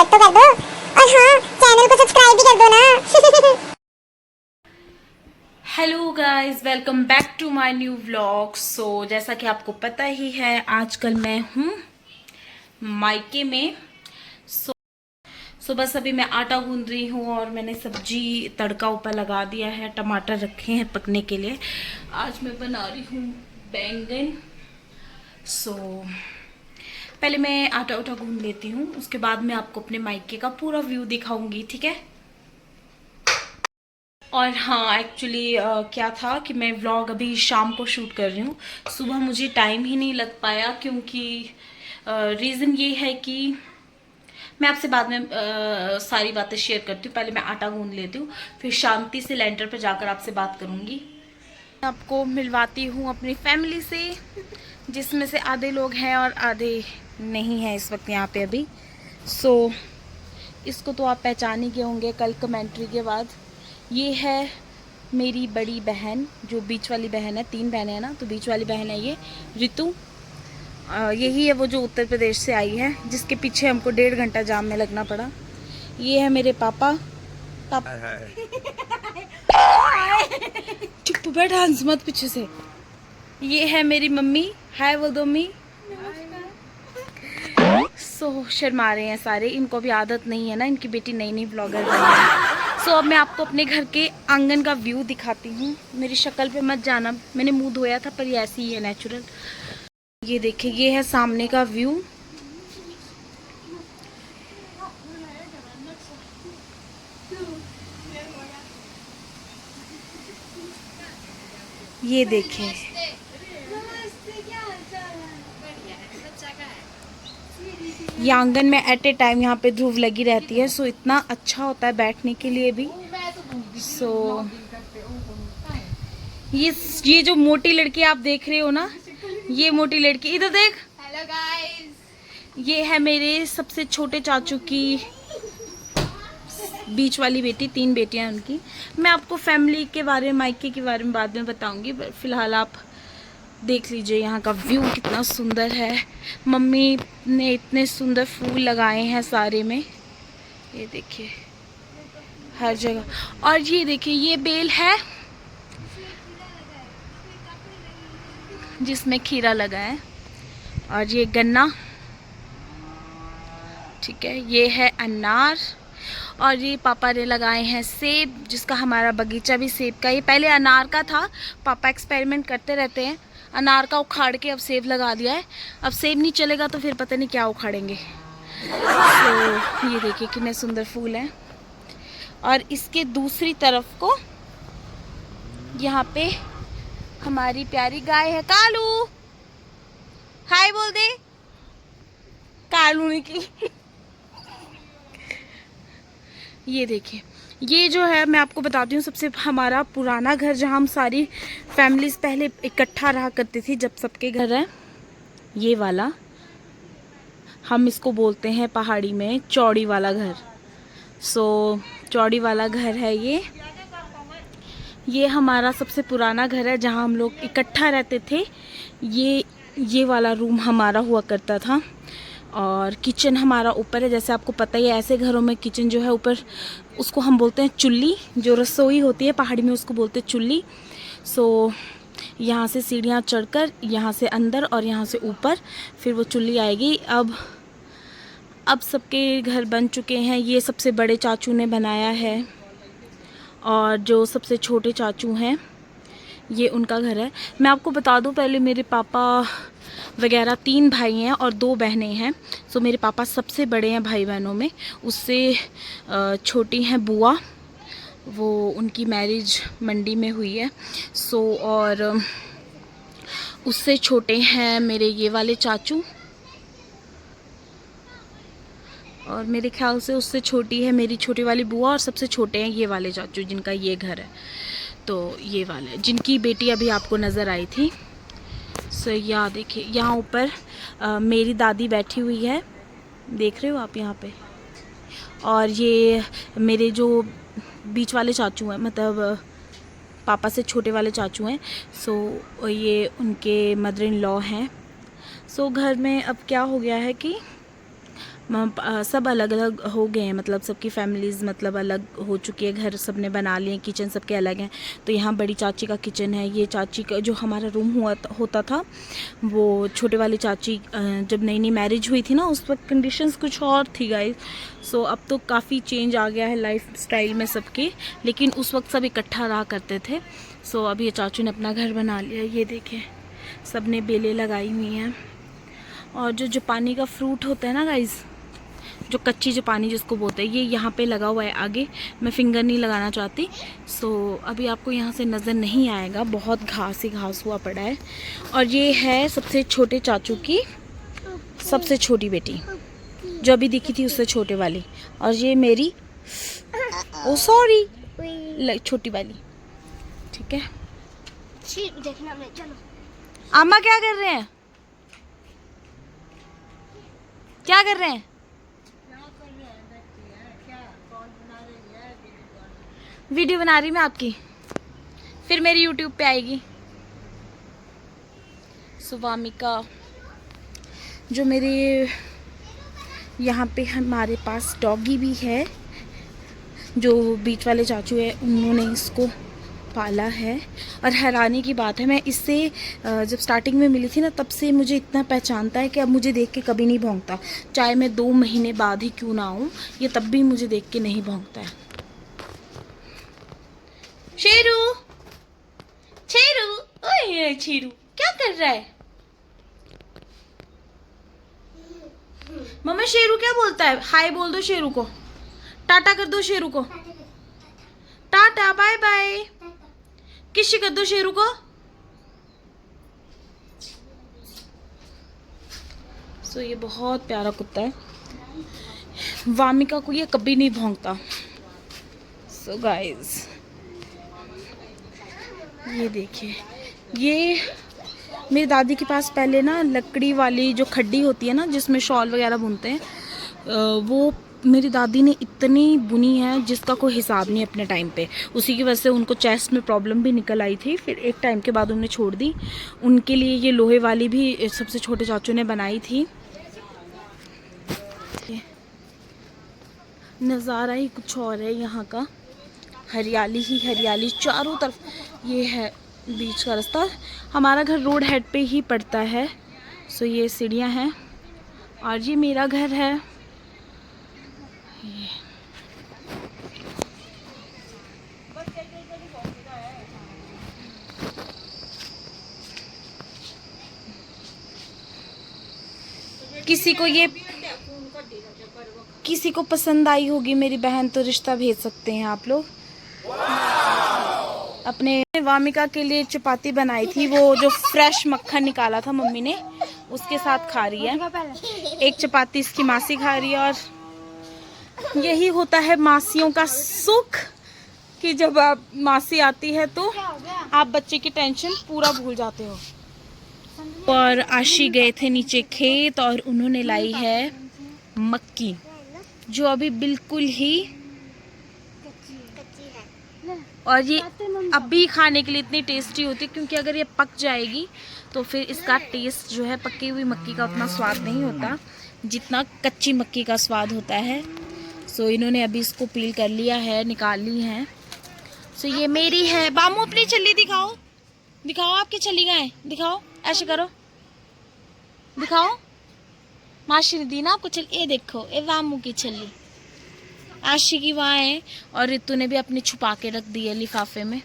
Like तो कर दो और हाँ चैनल को सब्सक्राइब भी कर दो ना। Hello guys, welcome back to my new vlog. So जैसा कि आपको पता ही है, आजकल मैं हूँ मायके में। सो बस अभी मैं आटा गूंद रही हूँ और मैंने सब्जी तड़का ऊपर लगा दिया है। टमाटर रखे हैं पकने के लिए। आज मैं बना रही हूँ बैंगन। सो पहले मैं आटा उटा गूंद लेती हूँ, उसके बाद मैं आपको अपने मायके का पूरा व्यू दिखाऊंगी, ठीक है। और हाँ, एक्चुअली क्या था कि मैं व्लॉग अभी शाम को शूट कर रही हूँ। सुबह मुझे टाइम ही नहीं लग पाया, क्योंकि रीज़न ये है कि मैं आपसे बाद में सारी बातें शेयर करती हूँ। पहले मैं आटा गूंद लेती हूँ, फिर शांति से लेंटर पर जाकर आपसे बात करूँगी। आपको मिलवाती हूँ अपनी फैमिली से, जिसमें से आधे लोग हैं और आधे नहीं हैं इस वक्त यहाँ पे अभी। सो इसको तो आप पहचान ही गए होंगे कल कमेंट्री के बाद। ये है मेरी बड़ी बहन, जो बीच वाली बहन है। 3 बहनें हैं ना, तो बीच वाली बहन है ये रितु। यही है वो जो उत्तर प्रदेश से आई है, जिसके पीछे हमको 1.5 घंटा जाम में लगना पड़ा। ये है मेरे पापा। चुप बैठ, हंस मत पीछे से। ये है मेरी मम्मी। हाय बोल दो मम्मी। सो शर्मा रहे हैं सारे, इनको भी आदत नहीं है ना, इनकी बेटी नई नई ब्लॉगर बनी है। सो अब मैं आपको अपने घर के आंगन का व्यू दिखाती हूँ। मेरी शक्ल पे मत जाना, मैंने मुंह धोया था, पर ये ऐसी ही है नेचुरल। ये देखिए, ये है सामने का व्यू। ये देखिए, ये आंगन में एट ए टाइम यहाँ पे ध्रुव लगी रहती है। सो इतना अच्छा होता है बैठने के लिए भी। सो ये जो मोटी लड़की आप देख रहे हो ना, ये मोटी लड़की, इधर देख। Hello guys. ये है मेरे सबसे छोटे चाचू की बीच वाली बेटी। 3 बेटियां हैं उनकी। मैं आपको फैमिली के बारे में, मायके के बारे में बाद में बताऊंगी। फिलहाल आप देख लीजिए यहाँ का व्यू कितना सुंदर है। मम्मी ने इतने सुंदर फूल लगाए हैं सारे में, ये देखिए हर जगह। और ये देखिए, ये बेल है जिसमें खीरा लगा है, और ये गन्ना, ठीक है। ये है अनार, और ये पापा ने लगाए हैं सेब, जिसका हमारा बगीचा भी सेब का। ये पहले अनार का था, पापा एक्सपेरिमेंट करते रहते हैं। अनार का उखाड़ के अब सेब लगा दिया है। अब सेब नहीं चलेगा तो फिर पता नहीं क्या उखाड़ेंगे। तो ये देखिए कितने सुंदर फूल हैं। और इसके दूसरी तरफ को यहाँ पे हमारी प्यारी गाय है कालू। हाय बोल दे। कालू ने की। ये देखिए, ये जो है मैं आपको बताती हूँ, सबसे हमारा पुराना घर, जहाँ हम सारी फैमिलीज पहले इकट्ठा रहा करती थी, जब सबके घर है। ये वाला, हम इसको बोलते हैं पहाड़ी में चौड़ी वाला घर। सो चौड़ी वाला घर है ये हमारा सबसे पुराना घर है, जहाँ हम लोग इकट्ठा रहते थे। ये वाला रूम हमारा हुआ करता था। और किचन हमारा ऊपर है। जैसे आपको पता ही है, ऐसे घरों में किचन जो है ऊपर, उसको हम बोलते हैं चुल्ली। जो रसोई होती है पहाड़ी में, उसको बोलते हैं चुल्ली। सो यहाँ से सीढ़ियाँ चढ़कर, यहाँ से अंदर और यहाँ से ऊपर, फिर वो चुल्ली आएगी। अब सबके घर बन चुके हैं। ये सबसे बड़े चाचू ने बनाया है, और जो सबसे छोटे चाचू हैं, ये उनका घर है। मैं आपको बता दूं, पहले मेरे पापा वगैरह 3 भाई हैं और 2 बहनें हैं। सो मेरे पापा सबसे बड़े हैं भाई बहनों में। उससे छोटी हैं बुआ, वो उनकी मैरिज मंडी में हुई है। सो और उससे छोटे हैं मेरे ये वाले चाचू, और मेरे ख्याल से उससे छोटी है मेरी छोटी वाली बुआ, और सबसे छोटे हैं ये वाले चाचू जिनका ये घर है। तो ये वाले, जिनकी बेटी अभी आपको नज़र आई थी। सो यहाँ देखिए, यहाँ ऊपर मेरी दादी बैठी हुई है, देख रहे हो आप यहाँ पे। और ये मेरे जो बीच वाले चाचू हैं, मतलब पापा से छोटे वाले चाचू हैं। सो ये उनके मदर इन लॉ हैं। सो घर में अब क्या हो गया है कि सब अलग अलग हो गए हैं, मतलब सबकी फैमिलीज़ मतलब अलग हो चुकी है, घर सब ने बना लिए, किचन सबके अलग हैं। तो यहाँ बड़ी चाची का किचन है, ये चाची का जो हमारा रूम होता था, वो छोटे वाली चाची जब नई नई मैरिज हुई थी ना, उस वक्त कंडीशंस कुछ और थी गाइस। सो अब तो काफ़ी चेंज आ गया है लाइफ स्टाइल में सबके, लेकिन उस वक्त सब इकट्ठा रहा करते थे। सो अब ये चाचू ने अपना घर बना लिया, ये देखें सब ने बेलें लगाई हुई हैं। और जो पानी का फ्रूट होता है ना गाइस, जो कच्ची जो पानी जिसको बोलते हैं, ये यहाँ पे लगा हुआ है आगे। मैं फिंगर नहीं लगाना चाहती, सो अभी आपको यहाँ से नज़र नहीं आएगा, बहुत घास ही घास हुआ पड़ा है। और ये है सबसे छोटे चाचू की सबसे छोटी बेटी, जो अभी दिखी थी उससे छोटे वाली। और ये मेरी ओ सॉरी छोटी वाली, ठीक है। देखना मैं, चलो। अम्मा क्या कर रहे हैं, क्या कर रहे हैं? वीडियो बना रही मैं आपकी, फिर मेरी यूट्यूब पे आएगी। सुवामिका जो मेरे यहाँ पे हमारे पास डॉगी भी है, जो बीच वाले चाचू है उन्होंने इसको पाला है। और हैरानी की बात है, मैं इससे जब स्टार्टिंग में मिली थी ना, तब से मुझे इतना पहचानता है कि अब मुझे देख के कभी नहीं भौंकता, चाहे मैं 2 महीने बाद ही क्यों ना आऊँ, ये तब भी मुझे देख के नहीं भौंकता है। शेरू, शेरू, ओए शेरू क्या कर रहा है? मम्मा शेरू क्या बोलता है? हाय बोल दो शेरू को, टाटा कर दो शेरू को, टाटा बाय बाय, किसी कर दो शेरू को। सो ये बहुत प्यारा कुत्ता है, वामिका को ये कभी नहीं भौंकता। सो गाइस ये देखिए, ये मेरी दादी के पास पहले ना लकड़ी वाली जो खड्डी होती है ना, जिसमें शॉल वगैरह बुनते हैं, वो मेरी दादी ने इतनी बुनी है जिसका कोई हिसाब नहीं अपने टाइम पे। उसी की वजह से उनको चेस्ट में प्रॉब्लम भी निकल आई थी, फिर एक टाइम के बाद उन्होंने छोड़ दी। उनके लिए ये लोहे वाली भी सबसे छोटे चाचू ने बनाई थी। नज़ारा ही कुछ और है यहाँ का, हरियाली ही हरियाली चारों तरफ। ये है बीच का रास्ता, हमारा घर रोड हेड पे ही पड़ता है। सो ये सीढ़ियाँ हैं और ये मेरा घर है। किसी को पसंद आई होगी मेरी बहन तो रिश्ता भेज सकते हैं आप लोग। अपने वामिका के लिए चपाती बनाई थी, वो जो फ्रेश मक्खन निकाला था मम्मी ने, उसके साथ खा रही है। एक चपाती इसकी मासी खा रही है। और यही होता है मासियों का सुख कि जब आप मासी आती है तो आप बच्चे की टेंशन पूरा भूल जाते हो। और आशी गए थे नीचे खेत और उन्होंने लाई है मक्की, जो अभी बिल्कुल ही कच्ची है। और ये अभी खाने के लिए इतनी टेस्टी होती है, क्योंकि अगर ये पक जाएगी तो फिर इसका टेस्ट जो है पकी हुई मक्की का उतना स्वाद नहीं होता जितना कच्ची मक्की का स्वाद होता है। सो इन्होंने अभी इसको पील कर लिया है, निकाल ली है। सो ये मेरी है। बामू अपनी छल्ली दिखाओ, दिखाओ आपकी छल्ली कहाँ है, दिखाओ, ऐसे करो, दिखाओ। माशी ने दी ना आपको छल्ली, ये देखो, ये बामू की छल्ली, आशी की वहाँ है। और रितु ने भी अपनी छुपा के रख दी है लिफाफे में।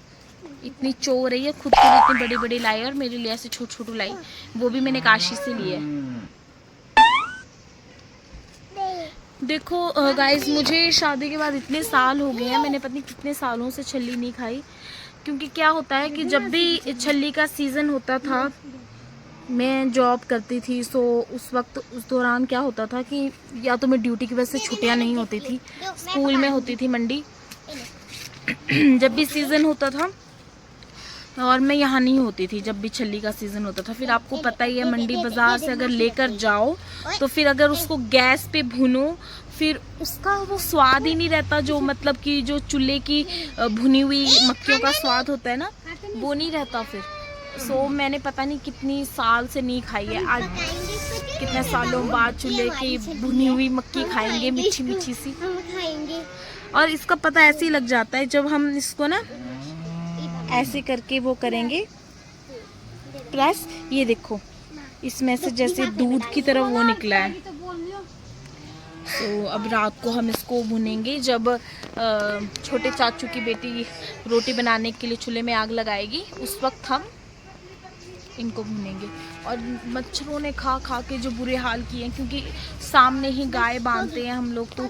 इतनी चोर है ये, खुद के लिए इतनी बड़ी बड़ी लाई और मेरे लिए ऐसे छोटी छोटी लाई, वो भी मैंने काशी से ली है। देखो गाइस, मुझे शादी के बाद इतने साल हो गए हैं, मैंने पता नहीं कितने सालों से छल्ली नहीं खाई। क्योंकि क्या होता है कि जब भी छल्ली का सीज़न होता था, मैं जॉब करती थी, सो उस वक्त उस दौरान क्या होता था कि या तो मैं ड्यूटी की वजह से छुट्टियां नहीं होती थी, स्कूल में होती थी मंडी, जब भी सीज़न होता था, और मैं यहाँ नहीं होती थी जब भी छल्ली का सीज़न होता था। फिर आपको पता ही है, मंडी बाज़ार से अगर लेकर जाओ तो फिर अगर उसको गैस पे भुनो, फिर उसका वो स्वाद ही नहीं रहता, जो मतलब कि जो चूल्हे की भुनी हुई मक्खियों का स्वाद होता है ना, वो नहीं रहता फिर। सो मैंने पता नहीं कितनी साल से नहीं खाई है। आज कितने सालों बाद चूल्हे की भुनी हुई मक्की खाएंगे, मीठी मीठी सी। हम खाएंगे। और इसका पता ऐसे ही लग जाता है जब हम इसको ना ऐसे करके वो करेंगे प्रेस। ये देखो इसमें से जैसे दूध की तरह वो निकला है। तो अब रात को हम इसको भुनेंगे। जब छोटे चाचू की बेटी रोटी बनाने के लिए चूल्हे में आग लगाएगी उस वक्त हम इनको भुनेंगे। और मच्छरों ने खा खा के जो बुरे हाल किए हैं, क्योंकि सामने ही गाय बांधते हैं हम लोग, तो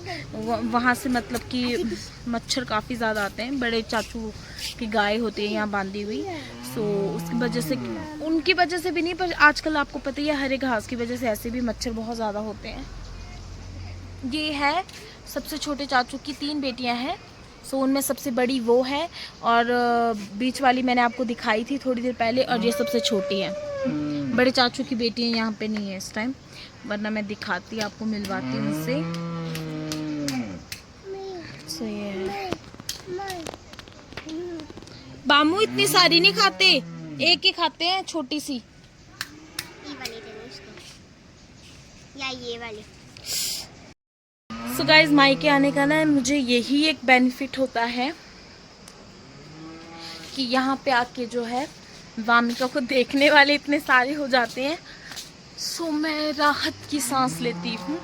वहाँ से मतलब कि मच्छर काफ़ी ज़्यादा आते हैं। बड़े चाचू की गाय होती है यहाँ बांधी हुई, सो उसकी वजह से, उनकी वजह से भी नहीं, पर आजकल आपको पता ही है हरे घास की वजह से ऐसे भी मच्छर बहुत ज़्यादा होते हैं। ये है सबसे छोटे चाचू की 3 बेटियाँ हैं। सो उनमें सबसे बड़ी वो है और बीच वाली मैंने आपको दिखाई थी थोड़ी देर पहले, और ये सबसे छोटी है। बड़े चाचू की बेटियाँ यहाँ पे नहीं है इस टाइम, वरना मैं दिखाती, आपको मिलवाती उनसे। सो ये है। बामू इतनी सारी नहीं खाते, एक ही खाते हैं, छोटी सी। ये वाली दे दो उसको, या ये वाली। सो गाइज मायके आने का ना मुझे यही एक बेनिफिट होता है कि यहाँ पे आके जो है वामिका को देखने वाले इतने सारे हो जाते हैं। सो मैं राहत की सांस लेती हूँ।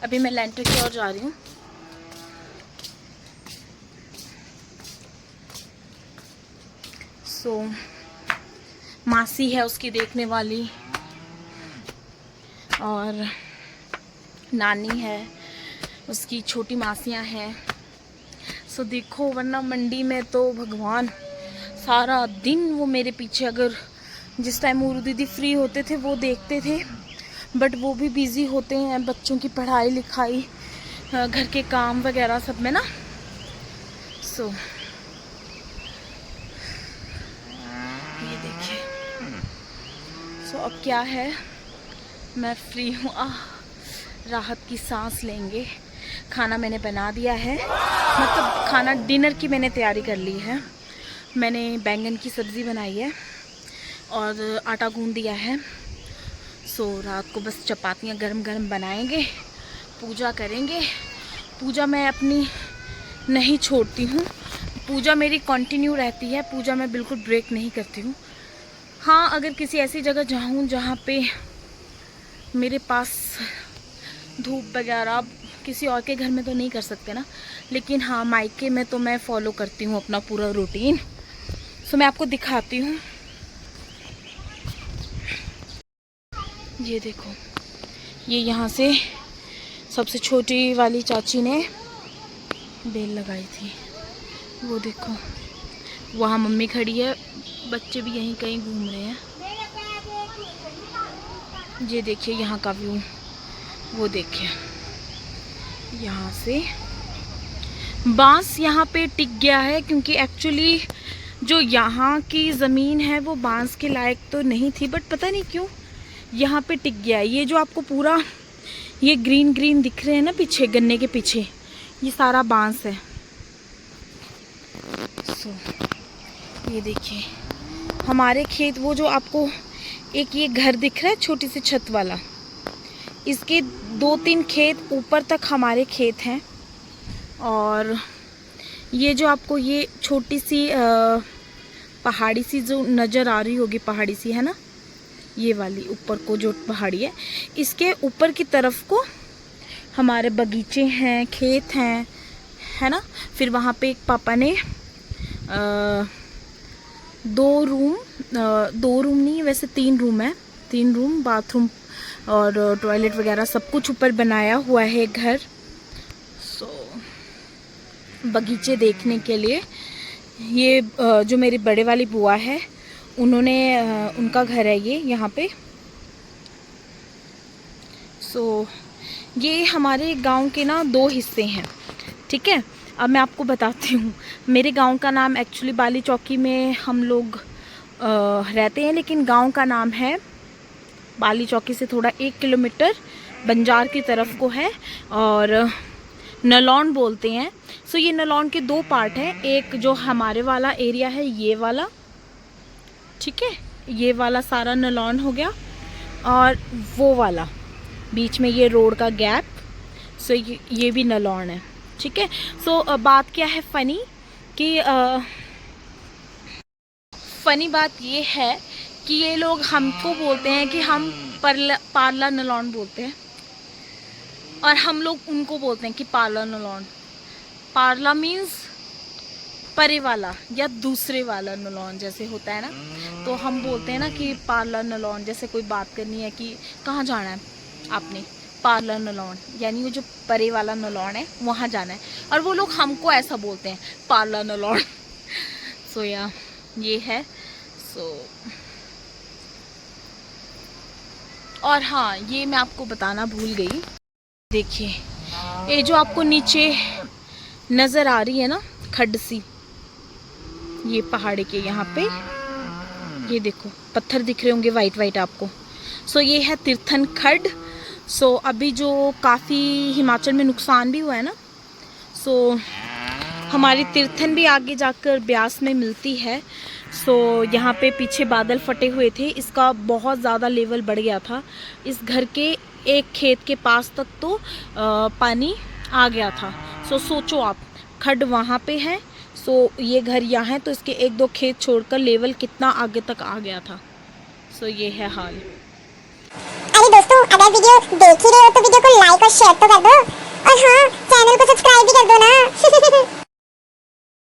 अभी मैं लेंटर की ओर जा रही हूँ। सो मासी है उसकी देखने वाली, और नानी है उसकी, छोटी मासियाँ हैं। सो देखो, वरना मंडी में तो भगवान सारा दिन वो मेरे पीछे, अगर जिस टाइम उर्दू दीदी फ्री होते थे वो देखते थे, बट वो भी बिज़ी होते हैं बच्चों की पढ़ाई लिखाई, घर के काम वगैरह सब में ना। सो ये देखिए। सो अब क्या है, मैं फ्री हूँ, राहत की सांस लेंगे। खाना मैंने बना दिया है, मतलब खाना डिनर की मैंने तैयारी कर ली है। मैंने बैंगन की सब्ज़ी बनाई है और आटा गूंद दिया है। सो रात को बस चपातियाँ गरम गरम बनाएंगे, पूजा करेंगे। पूजा मैं अपनी नहीं छोड़ती हूँ, पूजा मेरी कंटिन्यू रहती है, पूजा मैं बिल्कुल ब्रेक नहीं करती हूँ। हाँ, अगर किसी ऐसी जगह जाऊँ जहाँ पे मेरे पास धूप वगैरह, किसी और के घर में तो नहीं कर सकते ना, लेकिन हाँ मायके में तो मैं फॉलो करती हूँ अपना पूरा रूटीन। सो मैं आपको दिखाती हूँ। ये देखो, ये यहाँ से सबसे छोटी वाली चाची ने बेल लगाई थी, वो देखो। वहाँ मम्मी खड़ी है, बच्चे भी यहीं कहीं घूम रहे हैं। ये देखिए यहाँ का व्यू, वो देखिए। यहाँ से बांस यहाँ पे टिक गया है, क्योंकि एक्चुअली जो यहाँ की ज़मीन है वो बांस के लायक तो नहीं थी, बट पता नहीं क्यों यहाँ पे टिक गया है। ये जो आपको पूरा ये ग्रीन ग्रीन दिख रहे हैं ना पीछे, गन्ने के पीछे, ये सारा बांस है। सो ये देखिए हमारे खेत, वो जो आपको एक ये घर दिख रहा है छोटी सी छत वाला, इसके 2-3 खेत ऊपर तक हमारे खेत हैं। और ये जो आपको ये छोटी सी पहाड़ी सी जो नज़र आ रही होगी, पहाड़ी सी है ना, ये वाली ऊपर को जो पहाड़ी है, इसके ऊपर की तरफ को हमारे बगीचे हैं, खेत हैं, है ना। फिर वहाँ पे एक पापा ने 2 रूम नहीं, वैसे 3 रूम है, 3 रूम, बाथरूम और टॉयलेट वगैरह सब कुछ ऊपर बनाया हुआ है घर। सो बगीचे देखने के लिए ये जो मेरी बड़े वाली बुआ है, उन्होंने उनका घर है ये यहाँ पे। सो ये हमारे गांव के ना 2 हिस्से हैं, ठीक है। अब मैं आपको बताती हूँ, मेरे गांव का नाम एक्चुअली बाली चौकी में हम लोग रहते हैं, लेकिन गांव का नाम है बाली चौकी से थोड़ा 1 किलोमीटर बंजार की तरफ को है, और नलौन बोलते हैं। सो ये नलौन के 2 पार्ट हैं, एक जो हमारे वाला एरिया है ये वाला, ठीक है, ये वाला सारा नलौन हो गया, और वो वाला बीच में ये रोड का गैप, सो ये भी नलौन है, ठीक है। सो बात क्या है फ़नी कि फ़नी बात ये है कि ये लोग हमको बोलते हैं कि हम पार्ला नलौन बोलते हैं, और हम लोग उनको बोलते हैं कि पार्ला नलौन। पार्ला मीन्स परे वाला या दूसरे वाला नलौन जैसे होता है ना, तो हम बोलते हैं ना कि पार्ला नलौन, जैसे कोई बात करनी है कि कहाँ जाना है आपने, पार्ला नलौन, यानी वो जो परे वाला नलौन है वहाँ जाना है, और वो लोग हमको ऐसा बोलते हैं पार्ला नलौन। सो या ये है। सो और हाँ, ये मैं आपको बताना भूल गई, देखिए ये जो आपको नीचे नज़र आ रही है ना खड्ड सी, ये पहाड़ी के यहाँ पे ये देखो पत्थर दिख रहे होंगे वाइट वाइट आपको। सो ये है तीर्थन खड्ड। सो अभी जो काफ़ी हिमाचल में नुकसान भी हुआ है ना, सो हमारी तीर्थन भी आगे जाकर ब्यास में मिलती है। सो यहाँ पे पीछे बादल फटे हुए थे, इसका बहुत ज़्यादा लेवल बढ़ गया था, इस घर के एक खेत के पास तक तो पानी आ गया था। सो सोचो आप, खड्ड वहाँ पे है, सो ये घर यहाँ है, तो इसके एक दो खेत छोड़कर लेवल कितना आगे तक आ गया था। सो ये है हाल। अरे दोस्तों, अगर वीडियो देख ही रहे हो तो वीडियो को लाइक और शेयर तो कर दो, और हाँ, चैनल को सब्सक्राइब भी कर दो ना।